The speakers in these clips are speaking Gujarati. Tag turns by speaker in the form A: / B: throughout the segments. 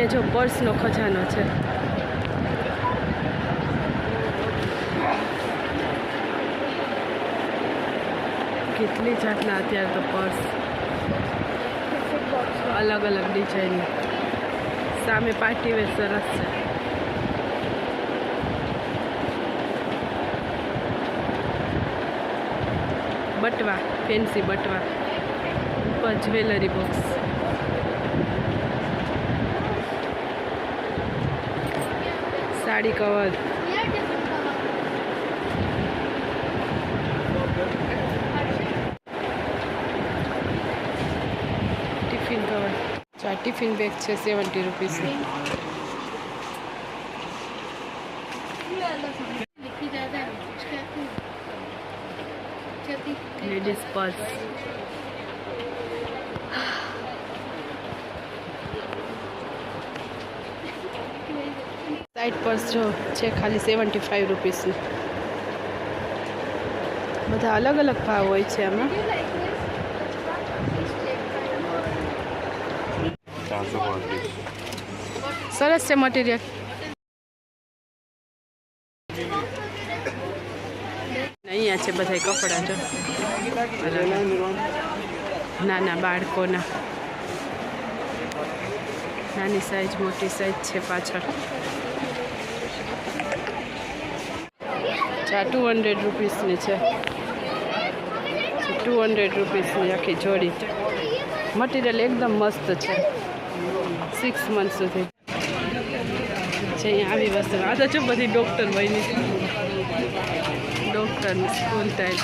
A: અહીંયા જો પર્સનો ખજાનો છે. કેટલી જાતના અત્યારે તો પર્સ અલગ અલગ ડિઝાઇન. સામે પાર્ટી વેર સરસ છે. બટવા, ફેન્સી બટવા, ઉપર jewellery box. Sari cover, tiffin cover. આ ટિફિન બેગ છે 70 રૂપીસની. Ladies purse. સાઈડ પર્સ જો છે ખાલી 75 રૂપીસની. બધા અલગ અલગ ભાવ હોય છે આમાં. સરસ છે મટીરિયલ. અહીંયા છે બધા કપડાં જો નાના બાળકોના. નાની સાઈઝ, મોટી સાઈઝ છે પાછળ. 200 રૂપીસની છે. 200 રૂપીસની આખી જોડી. મટીરિયલ એકદમ મસ્ત છે. 6 મંથ સુધી છે અહીંયા આવી વસ્તુ. આ તો જો બધી ડૉક્ટર વયની, ડૉક્ટરની સ્કૂલ ટાઈપ.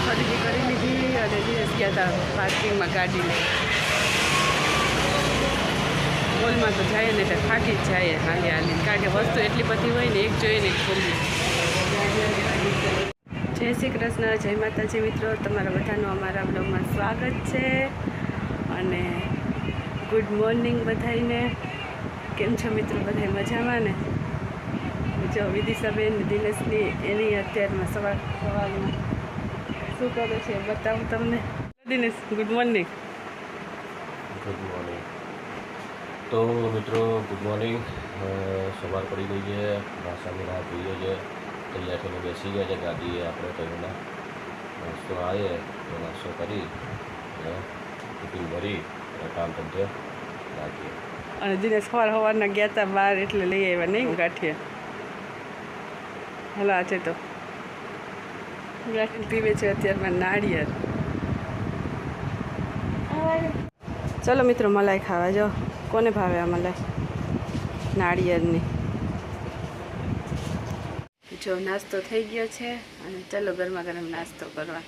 A: ખરીદી કરી લીધી અને દિવસ ગયા હતા પાર્કિંગમાં ગાડી. મોલમાં તો જાય ને એટલે થાકી જ જાય હાલી હાલી, કારણ કે વસ્તુ એટલી બધી હોય ને, એક જોઈએ ને એક ખોલી. જય શ્રી કૃષ્ણ, જય માતાજી મિત્રો. તમારા બધાનું અમારા બ્લોગમાં સ્વાગત છે અને ગુડ મોર્નિંગ બધાને. કેમ છો મિત્રો? બધા મજામાં ને? જો વિદિશાબેન દિનેશની એની અત્યારમાં સવારમાં શું કરે છે બતાવું તમને. Dinesh, good morning.
B: Good morning. તો મિત્રો ગુડ મોર્નિંગ. સવાર પડી ગઈ છે, નાસ્તાની રાહ જોઈએ છે, તૈયાર થઈને બેસી ગયા છે ગાડીએ. આપણે પહેલાં નાસ્તો આવીએ તો નાસ્તો કરી ટિફિન ભરી કામ ધંધે રાખીએ.
A: અને દિનેશ સવારના ગયા હતા બહાર એટલે લઈ આવ્યા નહીં ગાંઠિયા. હલો, આ છે તો ગાંઠિયા પીવે છે અત્યારમાં નાળિયેર. ચલો મિત્રો મલાઈ ખાવા જાઓ. કોને ભાવે આ મલાઈ નાળિયેરની? જો નાસ્તો થઈ ગયો છે અને ચલો ગરમા ગરમ નાસ્તો કરવા.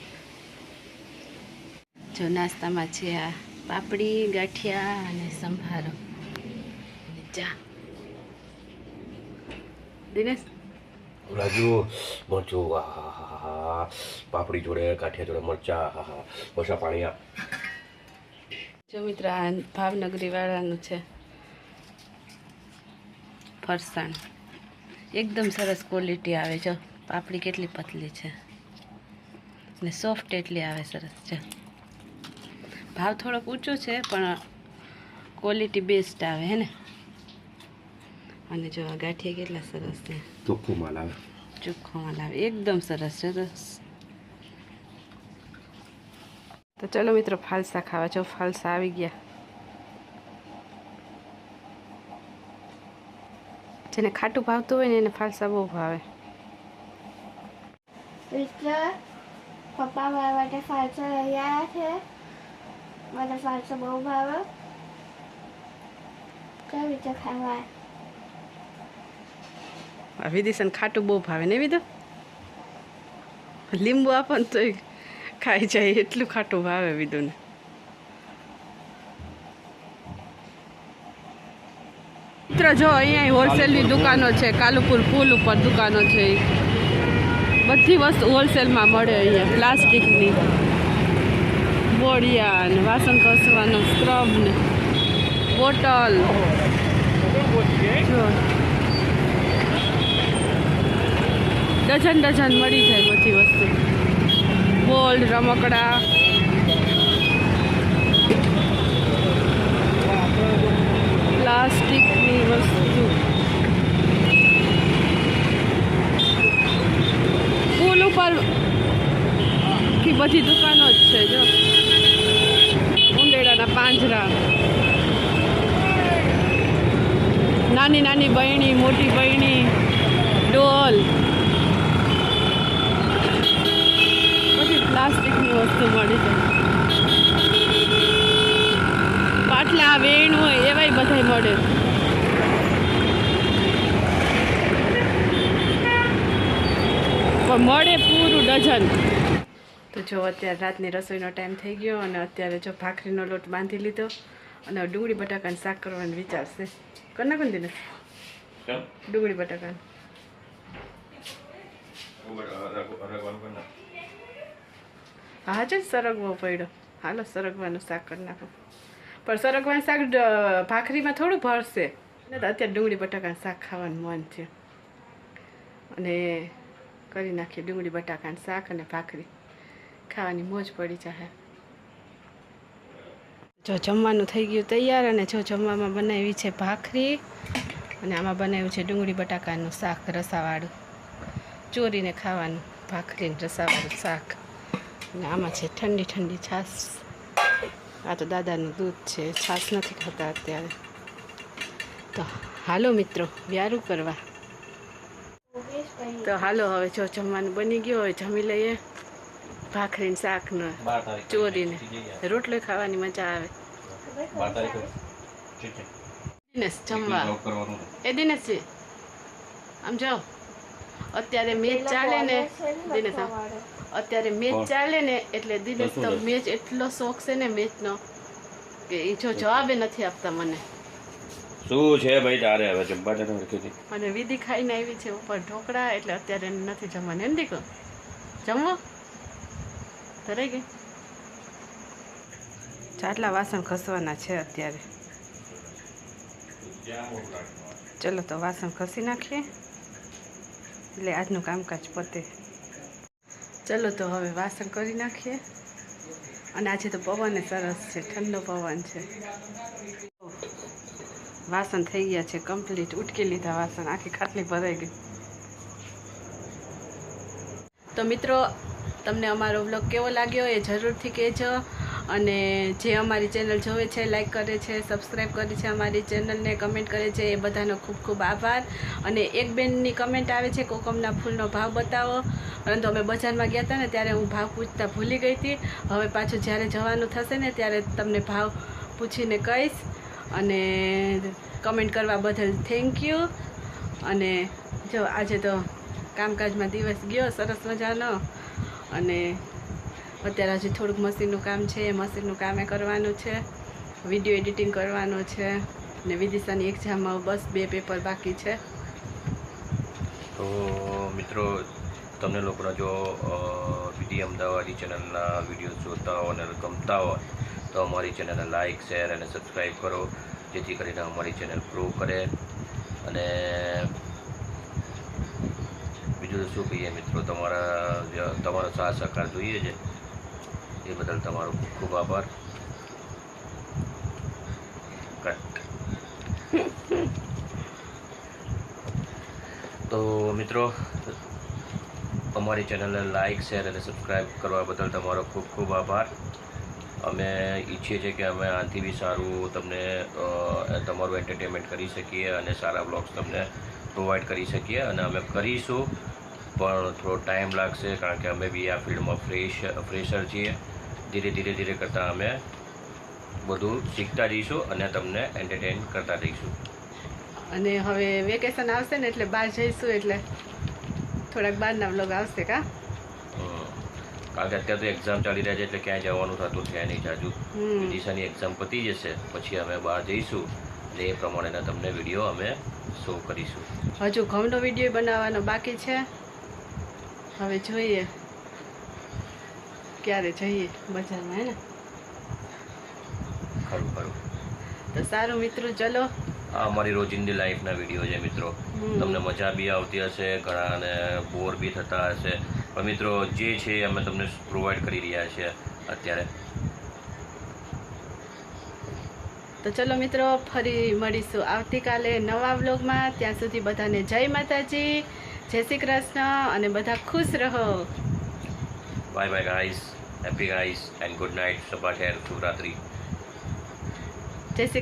A: જો નાસ્તામાં છે આ પાપડી, ગાંઠિયા અને સંભારો અને ચા. દિનેશ
B: રાજુ મરચું, પાપડી જોડે ગાંઠિયા જોડે મરચા, ઓછા પાણી.
A: જો મિત્ર આ ભાવનગરી વાળાનું છે ફરસાણ. એકદમ સરસ ક્વોલિટી આવે. જો પાપડી કેટલી પતલી છે ને સોફ્ટ એટલી આવે, સરસ છે. ભાવ થોડોક ઊંચો છે પણ ક્વોલિટી બેસ્ટ આવે હે ને. અને જો આ ગાંઠિયા કેટલા સરસ છે.
B: ચોખ્ખું માલ આવે,
A: ચોખ્ખો માલ આવે, એકદમ સરસ છે. તો ચલો મિત્રો ફાલસા ખાવા. જો ફાલસા આવી ગયા. જેને ખાટું ભાવતું હોય ને એને ફાલસા બહુ ભાવે.
C: પપ્પા મારા માટે ફાલસા લઈ આવ્યા છે. મને ફાલસા બહુ ભાવે. કઈ રીતે ખાવા?
A: વિદિશાને ખાટું બહુ ભાવે ને વિદો? લીંબુ આપો ને તોય ખાઈ જાય, એટલું ખાટું ભાવે વિદુને. મિત્ર જો અહીંયા હોલસેલની દુકાનો છે. કાલુપુર પુલ ઉપર દુકાનો છે. બધી વસ્તુ હોલસેલમાં મળે અહીંયા. પ્લાસ્ટિકની બોડિયા ને વાસણ ઘસવાનો સ્ક્રબ ને બોટલ જો ડઝન મળી જાય બધી વસ્તુ બોલ રમકડા પ્લાસ્ટિકની વસ્તુ પુલ ઉપર की बधी दुकानों ज छे जो उंडेडाना પાંજરા नानी नानी बहनी मोटी बहनी डोल बधी प्लास्टिकनी वस्तु मळी जाय पाटला वेणु एवाय बधाय मळे पण मळे पूरुं डझन તો જો અત્યારે રાતની રસોઈનો ટાઈમ થઈ ગયો અને અત્યારે જો ભાખરીનો લોટ બાંધી લીધો અને ડુંગળી બટાકાનું શાક કરવાનું વિચારશે કરી નાખો ને દિનેશ ડુંગળી બટાકાનું હા છે સરગવો પડ્યો હાલો સરગવાનું શાક કરી નાખો પણ સરગવાનું શાક ભાખરીમાં થોડું ભરશે ને તો અત્યારે ડુંગળી બટાકાનું શાક ખાવાનું મન છે અને કરી નાખીએ ડુંગળી બટાકાનું શાક અને ભાખરી ખાવાની મોજ પડી જાય જો જમવાનું થઈ ગયું તૈયાર અને જો જમવામાં બનાવી છે ભાખરી અને આમાં બનાવ્યું છે ડુંગળી બટાકાનું શાક રસાવાળું ચોરીને ખાવાનું ભાખરીને રસાવાળું શાક અને આમાં છે ઠંડી ઠંડી છાશ આ તો દાદાનું દૂધ છે છાશ નથી ખાતા અત્યારે તો હાલો મિત્રો વ્યારું કરવા તો હાલો હવે જો જમવાનું બની ગયો હોય જમી લઈએ ભાખરીને શાકને ચોરીને રોટલો ખાવાની મજા આવે દિનેશ જમવા એ દિનેશજી આમ જાઓ અત્યારે મેચ ચાલે ને દિનેશ અત્યારે મેચ ચાલે ને એટલે દિનેશ તો મેચ એટલો શોખ છે ને મેચનો કે એ જો જવાબે નથી આપતા મને
B: શું છે ભાઈ તારે હવે જમવા
A: અને વિધિ ખાઈને આવી છે ઉપર ઢોકળા એટલે અત્યારે નથી જમવાનું એમ દીકો જમવો ધરાઈ ગઈ આટલા વાસણ ઘસવાના છે અત્યારે ચલો તો વાસણ ઘસી નાખીએ એટલે આજનું કામકાજ પતે ચલો તો હવે વાસણ કરી નાખીએ અને આજે તો પવન સરસ છે ઠંડો પવન છે વાસણ થઈ ગયા છે કમ્પ્લીટ ઉટકી લીધા વાસણ આખી ખાટલી ભરાઈ ગઈ તો મિત્રો તમને અમારો વ્લોગ કેવો લાગ્યો એ જરૂરથી કહેજો અને જે અમારી ચેનલ જોવે છે લાઈક કરે છે સબસ્ક્રાઈબ કરે છે અમારી ચેનલને કમેન્ટ કરે છે એ બધાનો ખૂબ ખૂબ આભાર અને એક બેનની કમેન્ટ આવે છે કોકમના ફૂલનો ભાવ બતાવો પરંતુ અમે બજારમાં ગયા હતા ને ત્યારે હું ભાવ પૂછતા ભૂલી ગઈ હતી હવે પાછું જ્યારે જવાનું થશે ને ત્યારે તમને ભાવ પૂછીને કહીશ અને કમેન્ટ કરવા બદલ થેન્ક યુ અને જો આજે તો કામકાજમાં દિવસ ગયો સરસ મજાનો અને અત્યારે હજી થોડુંક મશીનનું કામ છે એ મશીનનું કામે કરવાનું છે વિડીયો એડિટિંગ કરવાનું છે ને વિદિશાની એક્ઝામમાં બસ 2 પેપર બાકી છે
B: તો મિત્રો તમને લોકોને જો વિડી અમદાવાદી ચેનલના વિડીયો જોતા હો અને ગમતા હોય તો અમારી ચેનલને લાઇક શેર અને સબસ્ક્રાઈબ કરો જેથી કરીને અમારી ચેનલ ગ્રો કરે અને બીજું શું કહીએ મિત્રો તમારો સાથ સહકાર જોઈએ છે એ બદલ તમારો ખૂબ ખૂબ આભાર તો મિત્રો અમારી ચેનલને લાઇક શેર અને સબસ્ક્રાઈબ કરવા બદલ તમારો ખૂબ ખૂબ આભાર અમે ઈચ્છીએ છીએ કે અમે આનાથી બી સારું તમને તમારું એન્ટરટેનમેન્ટ કરી શકીએ અને સારા બ્લોગ્સ તમને પ્રોવાઈડ કરી શકીએ અને અમે કરીશું પણ થોડો ટાઈમ લાગશે કારણ કે અમે બી આ ફિલ્ડમાં ફ્રેશર છીએ ધીરે કરતાં અમે બધું શીખતા રહીશું અને તમને એન્ટરટેન કરતા રહીશું
A: અને હવે વેકેશન આવશે ને એટલે બહાર જઈશું એટલે થોડાક બહારના વ્લોગ આવશે કા
B: કારણ કે અત્યારે તો એક્ઝામ ચાલી રહ્યા છે એટલે ક્યાંય જવાનું થતું છે નહીં જાજુ વિદિશાની એક્ઝામ પતી જશે પછી અમે બહાર જઈશું એટલે એ પ્રમાણેના તમને વિડીયો અમે શો કરીશું
A: હજુ ઘઉંનો વિડીયો બનાવવાનો બાકી છે હવે જોઈએ ક્યારે જઈએ બજારમાં હે ને તો સારું મિત્રો, ચલો.
B: આ અમારી રોજિંદી લાઈફના વિડીયો છે મિત્રો. તમને મજા બી આવતી હશે, ઘણાને બોર બી થતા હશે, પણ મિત્રો જે છે એ અમે તમને પ્રોવાઈડ કરી રહ્યા છીએ અત્યારે.
A: તો ચલો મિત્રો, ફરી મળીશું આવતીકાલે નવા વ્લોગમાં. ત્યાં સુધી બધાને જય માતાજી, જય શ્રી કૃષ્ણ, અને બધા ખુશ રહો.
B: Bye bye guys, happy guys and good night. શબા ખેર, શુભરાત્રી.
A: જય શ્રી કૃષ્ણ.